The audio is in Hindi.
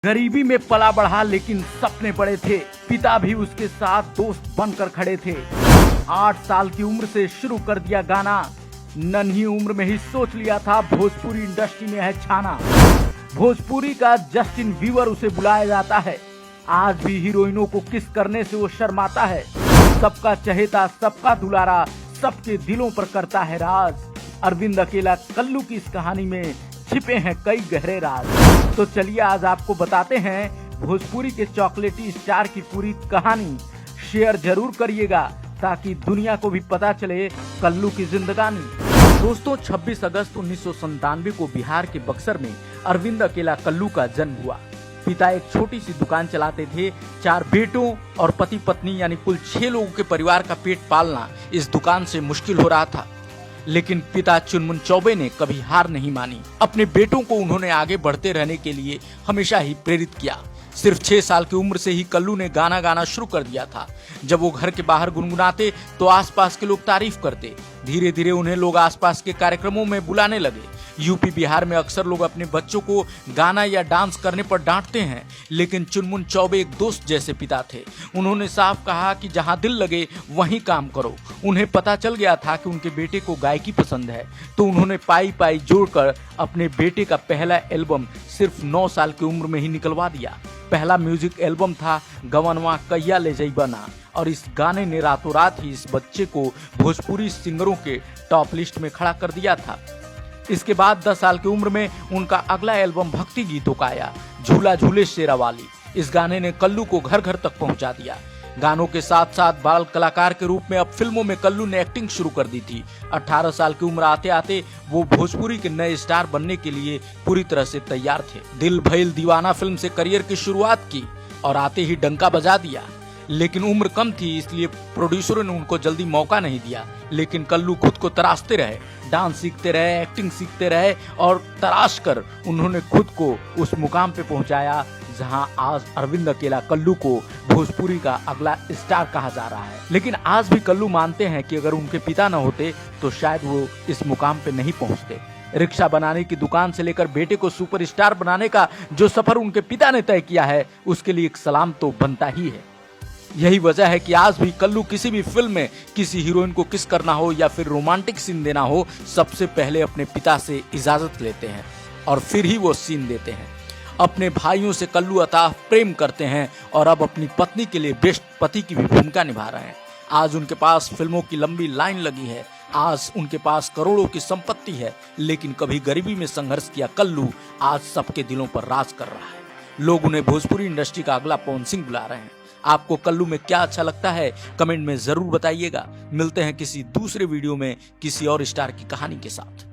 गरीबी में पला बढ़ा लेकिन सपने बड़े थे। पिता भी उसके साथ दोस्त बनकर खड़े थे। 8 साल की उम्र से शुरू कर दिया गाना। नन्ही उम्र में ही सोच लिया था भोजपुरी इंडस्ट्री में है छाना। भोजपुरी का जस्टिन बीवर उसे बुलाया जाता है। आज भी हीरोइनों को किस करने से वो शर्माता है। सबका चहेता, सबका दुलारा, सबके दिलों पर करता है राज। अरविंद अकेला कल्लू की इस कहानी में छिपे हैं कई गहरे राज। तो चलिए आज आपको बताते हैं भोजपुरी के चॉकलेटी स्टार की पूरी कहानी। शेयर जरूर करिएगा ताकि दुनिया को भी पता चले कल्लू की जिंदगानी। दोस्तों 26 अगस्त 1997 को बिहार के बक्सर में अरविंद अकेला कल्लू का जन्म हुआ। पिता एक छोटी सी दुकान चलाते थे। 4 बेटों और पति पत्नी यानी कुल 6 लोगों के परिवार का पेट पालना इस दुकान से मुश्किल हो रहा था। लेकिन पिता चुनमुन चौबे ने कभी हार नहीं मानी। अपने बेटों को उन्होंने आगे बढ़ते रहने के लिए हमेशा ही प्रेरित किया। सिर्फ 6 साल की उम्र से ही कल्लू ने गाना गाना शुरू कर दिया था। जब वो घर के बाहर गुनगुनाते तो आसपास के लोग तारीफ करते। धीरे धीरे उन्हें लोग आसपास के कार्यक्रमों में बुलाने लगे। यूपी बिहार में अक्सर लोग अपने बच्चों को गाना या डांस करने पर डांटते हैं, लेकिन चुनमुन चौबे एक दोस्त जैसे पिता थे। उन्होंने साफ कहा कि जहां दिल लगे वहीं काम करो। उन्हें पता चल गया था कि उनके बेटे को गायकी पसंद है, तो उन्होंने पाई पाई जोड़कर अपने बेटे का पहला एल्बम सिर्फ 9 साल की उम्र में ही निकलवा दिया। पहला म्यूजिक एल्बम था गवनवा कैया ले जइबा ना, और इस गाने ने रातों रात ही इस बच्चे को भोजपुरी सिंगरों के टॉप लिस्ट में खड़ा कर दिया था। इसके बाद 10 साल की उम्र में उनका अगला एल्बम भक्ति गीतों का आया, झूला झूले शेरा वाली। इस गाने ने कल्लू को घर घर तक पहुंचा दिया। गानों के साथ साथ बाल कलाकार के रूप में अब फिल्मों में कल्लू ने एक्टिंग शुरू कर दी थी। 18 साल की उम्र आते आते वो भोजपुरी के नए स्टार बनने के लिए पूरी तरह से तैयार थे। दिल भइल दीवाना फिल्म से करियर की शुरुआत की और आते ही डंका बजा दिया। लेकिन उम्र कम थी, इसलिए प्रोड्यूसरों ने उनको जल्दी मौका नहीं दिया। लेकिन कल्लू खुद को तराशते रहे, डांस सीखते रहे, एक्टिंग सीखते रहे और तराश कर उन्होंने खुद को उस मुकाम पे पहुंचाया जहां आज अरविंद अकेला कल्लू को भोजपुरी का अगला स्टार कहा जा रहा है। लेकिन आज भी कल्लू मानते हैं कि अगर उनके पिता न होते तो शायद वो इस मुकाम पे नहीं पहुंचते। रिक्शा बनाने की दुकान से लेकर बेटे को सुपरस्टार बनाने का जो सफर उनके पिता ने तय किया है, उसके लिए एक सलाम तो बनता ही है। यही वजह है कि आज भी कल्लू किसी भी फिल्म में किसी हीरोइन को किस करना हो या फिर रोमांटिक सीन देना हो, सबसे पहले अपने पिता से इजाजत लेते हैं और फिर ही वो सीन देते हैं। अपने भाइयों से कल्लू अथाह प्रेम करते हैं और अब अपनी पत्नी के लिए बेस्ट पति की भी भूमिका निभा रहे हैं। आज उनके पास फिल्मों की लंबी लाइन लगी है। आज उनके पास करोड़ों की संपत्ति है, लेकिन कभी गरीबी में संघर्ष किया कल्लू आज सबके दिलों पर राज कर रहा है। लोग उन्हें भोजपुरी इंडस्ट्री का अगला पवन सिंह बुला रहे हैं। आपको कल्लू में क्या अच्छा लगता है कमेंट में जरूर बताइएगा। मिलते हैं किसी दूसरे वीडियो में किसी और स्टार की कहानी के साथ।